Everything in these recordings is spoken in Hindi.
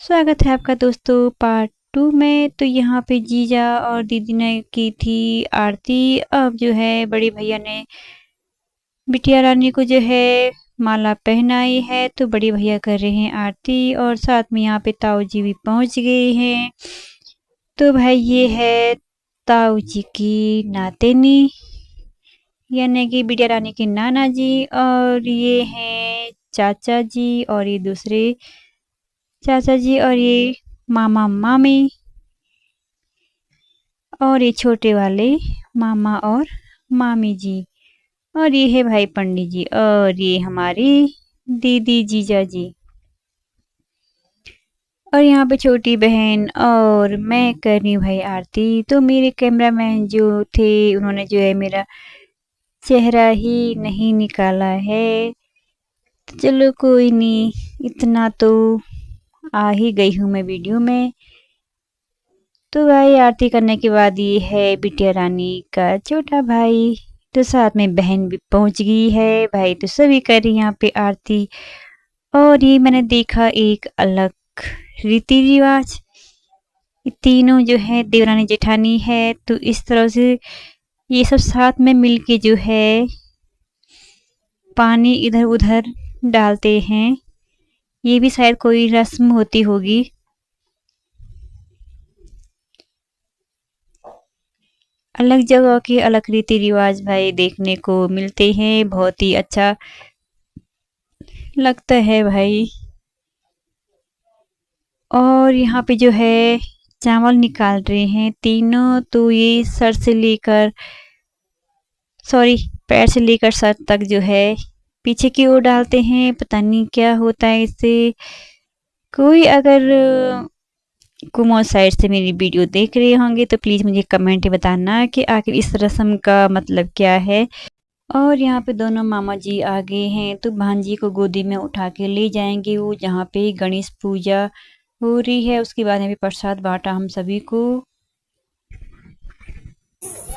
स्वागत है आपका दोस्तों पार्ट 2 में। तो यहाँ पे जीजा और दीदी ने की थी आरती। अब जो है बड़े भैया ने बिटिया रानी को जो है माला पहनाई है, तो बड़े भैया कर रहे हैं आरती और साथ में यहाँ पे ताऊ जी भी पहुंच गए हैं। तो भाई ये है ताऊ जी की नातिनी यानी कि बिटिया रानी के नाना जी, और ये हैं चाचा जी और ये दूसरे चाचा जी और ये मामा मामी और ये छोटे वाले मामा और मामी जी, और ये है भाई पंडित जी और ये हमारी दीदी जीजा जी, और यहाँ पे छोटी बहन और मैं कर रही हूँ भाई आरती। तो मेरे कैमरामैन जो थे उन्होंने जो है मेरा चेहरा ही नहीं निकाला है, तो चलो कोई नहीं, इतना तो आ ही गई हूँ मैं वीडियो में। तो भाई आरती करने के बाद ये है बिटिया रानी का छोटा भाई, तो साथ में बहन भी पहुंच गई है। भाई तो सभी कर रही यहाँ पे आरती, और ये मैंने देखा एक अलग रीति रिवाज, ये तीनों जो है देवरानी जेठानी है, तो इस तरह से ये सब साथ में मिलके जो है पानी इधर उधर डालते हैं। ये भी शायद कोई रस्म होती होगी। अलग जगह के अलग रीति रिवाज भाई देखने को मिलते हैं, बहुत ही अच्छा लगता है भाई। और यहाँ पे जो है चावल निकाल रहे हैं तीनों, तो ये सर से लेकर पैर से लेकर सर तक जो है पीछे की ओर डालते हैं। पता नहीं क्या होता है इससे। कोई अगर कुमाऊं साइड से मेरी वीडियो देख रहे होंगे तो प्लीज़ मुझे कमेंट में बताना कि आखिर इस रस्म का मतलब क्या है। और यहाँ पे दोनों मामा जी आ गए हैं, तो भांजी को गोदी में उठा के ले जाएंगे वो जहाँ पे गणेश पूजा हो रही है। उसके बाद में भी प्रसाद बांटा हम सभी को।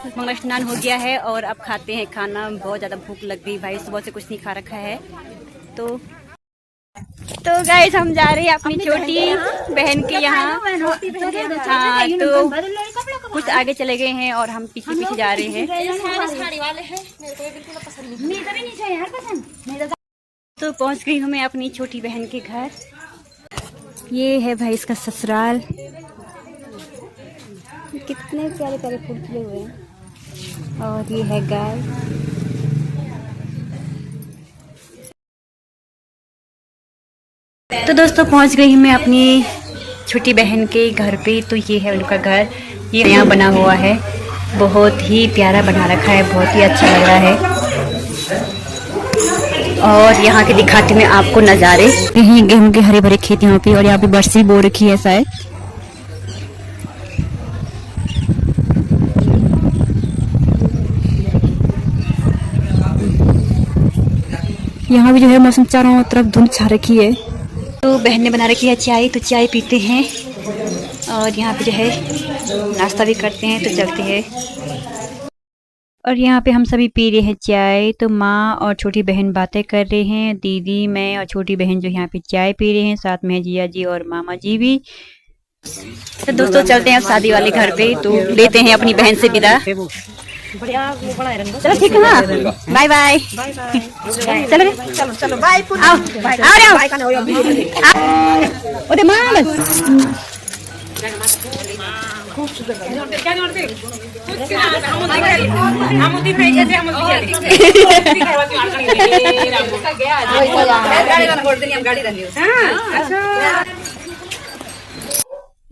मंगल स्नान हो गया है और अब खाते हैं खाना। बहुत ज़्यादा भूख लग गई भाई, सुबह से कुछ नहीं खा रखा है। तो गाइस हम जा रहे हैं अपनी छोटी बहन के यहाँ। हाँ, तो कुछ आगे चले गए हैं और हम पीछे पीछे जा रहे हैं। तो पहुंच गई हूँ मैं अपनी छोटी बहन के घर। ये है भाई इसका ससुराल, कितने प्यारे प्यारे फूल खिले हुए हैं, और ये है गाय। तो दोस्तों पहुंच गई मैं अपनी छोटी बहन के घर पे। तो ये है उनका घर, ये नया बना हुआ है, बहुत ही प्यारा बना रखा है, बहुत ही अच्छा लग रहा है। और यहाँ के दिखाती मैं आपको नज़ारे। यही गेहूं के हरे भरे खेत यहाँ पे, और यहाँ पे बरसी बो रखी है शायद। यहाँ भी जो है मौसम चारों तरफ धुंध छा रखी है। तो बहन ने बना रखी है चाय, तो चाय पीते हैं और यहाँ पे जो है नाश्ता भी करते हैं। तो चलते हैं, और यहाँ पे हम सभी पी रहे हैं चाय। तो माँ और छोटी बहन बातें कर रहे हैं, दीदी मैं और छोटी बहन जो यहाँ पे चाय पी रहे हैं, साथ में जिया जी और मामा जी भी। तो दोस्तों चलते हैं शादी वाले घर पे, तो लेते हैं अपनी बहन से विदा। चलो ठीक है, हाँ बाय बाय। चलो चलो चलो बाय। आओ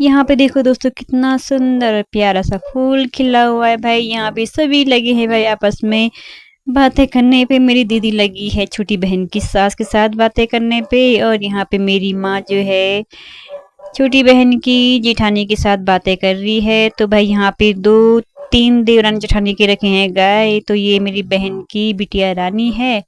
यहाँ पे देखो दोस्तों कितना सुंदर प्यारा सा फूल खिला हुआ है भाई। यहाँ पे सभी लगे हैं भाई आपस में बातें करने पे। मेरी दीदी लगी है छोटी बहन की सास के साथ बातें करने पे, और यहाँ पे मेरी माँ जो है छोटी बहन की जेठानी के साथ बातें कर रही है। तो भाई यहाँ पे 2-3 देवरानी जेठानी के रखे हैं गाय। तो ये मेरी बहन की बिटिया रानी है।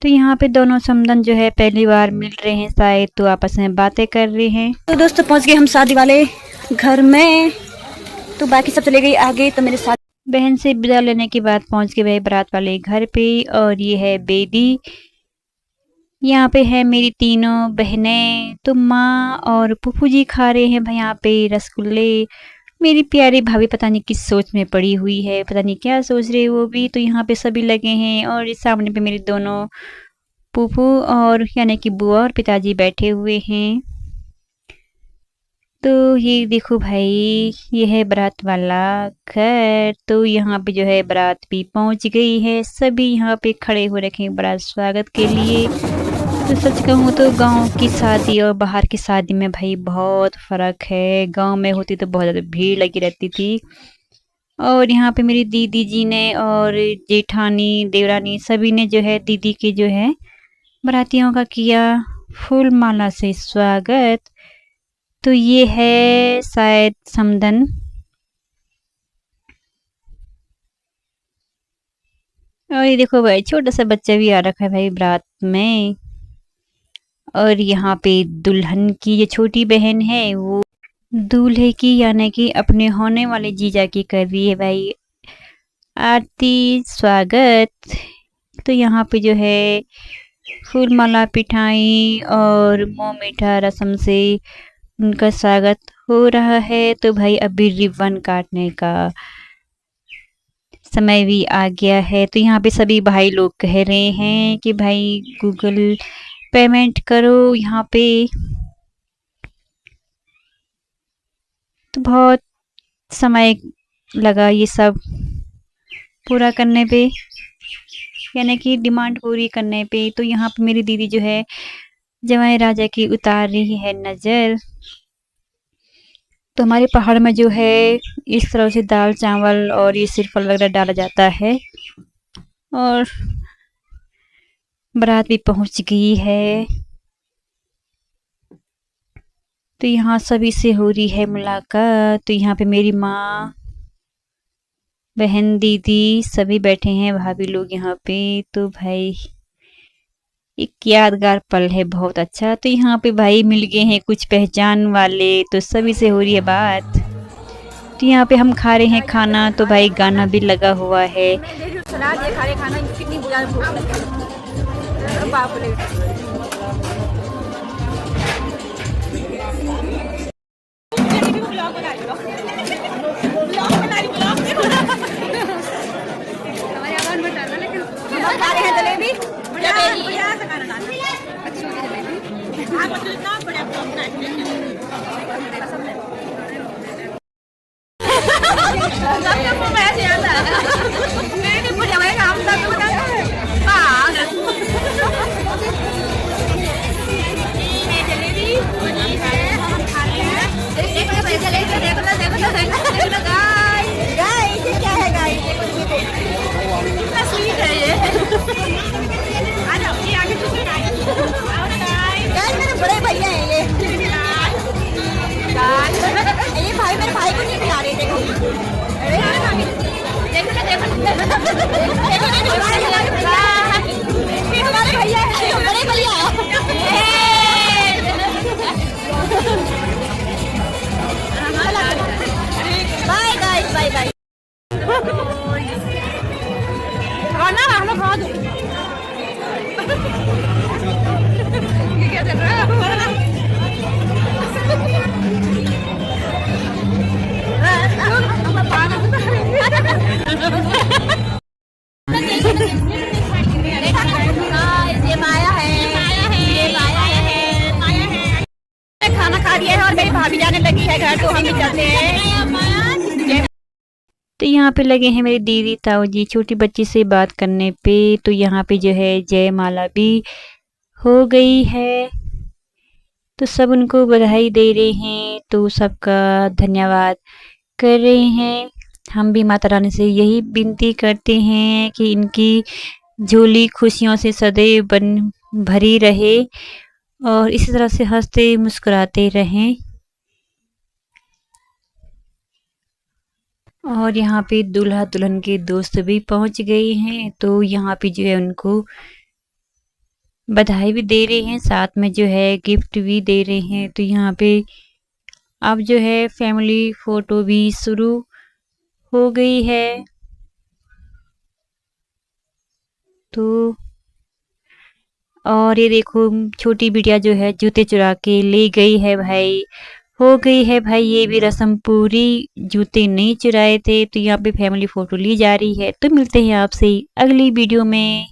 तो यहाँ पे दोनों समधन जो है पहली बार मिल रहे हैं शायद, तो आपस में बातें कर रहे हैं। तो दोस्तों पहुँच गए हम शादी वाले घर में, तो बाकी सब चले गए आगे। तो मेरे साथ बहन से विदा लेने के बाद पहुँच गए भाई बारात वाले घर पे, और ये है बेदी। यहाँ पे है मेरी तीनों बहनें, तो माँ और फूफू जी खा रहे हैं भाई यहाँ पे रसगुल्ले। मेरी प्यारी भाभी पता नहीं किस सोच में पड़ी हुई है, पता नहीं क्या सोच रही है वो भी। तो यहाँ पे सभी लगे हैं और इस सामने पे मेरे दोनों फूफू और यानी कि बुआ और पिताजी बैठे हुए हैं। तो ये देखो भाई, ये है बारात वाला घर। तो यहाँ पे जो है बारात भी पहुंच गई है, सभी यहाँ पे खड़े हो रखे हैं बारात स्वागत के लिए। तो सच कहूँ तो गांव की शादी और बाहर की शादी में भाई बहुत फर्क है। गांव में होती तो बहुत ज़्यादा भीड़ लगी रहती थी। और यहाँ पे मेरी दीदी जी ने और जेठानी देवरानी सभी ने जो है दीदी के जो है बारातियों का किया फूल माला से स्वागत। तो ये है शायद समधन। और ये देखो भाई छोटा सा बच्चा भी आ रखा है भाई बारात में। और यहाँ पे दुल्हन की जो छोटी बहन है वो दूल्हे की यानी कि अपने होने वाले जीजा की कर रही है भाई आरती स्वागत। तो यहाँ पे जो है फूल माला पिठाई और मुंह मीठा रस्म से उनका स्वागत हो रहा है। तो भाई अभी रिबन काटने का समय भी आ गया है। तो यहाँ पे सभी भाई लोग कह रहे हैं कि भाई गूगल पेमेंट करो यहाँ पे। तो बहुत समय लगा ये सब पूरा करने पे, यानी कि डिमांड पूरी करने पे। तो यहाँ पे मेरी दीदी जो है जवाई राजा की उतार रही है नजर। तो हमारे पहाड़ में जो है इस तरह से दाल चावल और ये सिरफल वगैरह डाला जाता है। और बारात भी पहुंच गई है। तो यहाँ सभी से हो रही है मुलाकात। तो यहाँ पे मेरी माँ बहन दीदी सभी बैठे हैं, भाभी लोग यहाँ पे। तो भाई एक यादगार पल है बहुत अच्छा। तो यहाँ पे भाई मिल गए हैं कुछ पहचान वाले, तो सभी से हो रही है बात। तो यहाँ पे हम खा रहे हैं खाना, तो भाई गाना भी लगा हुआ है। बड़े भैया हैं ये भाई मेरे भाई को नहीं खिला रहे। देखो हमारे भैया बड़े भैया। Bye guys bye bye. खाना हम लोग खा दो। क्या चल रहा है? खाना खा लिया है और मेरी भाभी जाने लगी है घर, तो हम भी चलते हैं। तो यहाँ पे लगे हैं मेरी दीदी ताऊ जी छोटी बच्ची से बात करने पे। तो यहाँ पे जो है जयमाला भी हो गई है। तो सब उनको बधाई दे रहे हैं, तो सबका धन्यवाद कर रहे हैं। हम भी माता रानी से यही विनती करते हैं कि इनकी झोली खुशियों से सदैव बन भरी रहे और इसी तरह से हंसते मुस्कुराते रहें। और यहाँ पे दूल्हा दुल्हन के दोस्त भी पहुंच गए हैं। तो यहाँ पे जो है उनको बधाई भी दे रहे हैं, साथ में जो है गिफ्ट भी दे रहे हैं। तो यहाँ पे अब जो है फैमिली फोटो भी शुरू हो गई है। तो और ये देखो छोटी बिटिया जो है जूते चुरा के ले गई है भाई। हो गई है भाई ये भी रस्म पूरी, जूते नहीं चुराए थे। तो यहाँ पे फैमिली फोटो ली जा रही है। तो मिलते हैं आपसे अगली वीडियो में।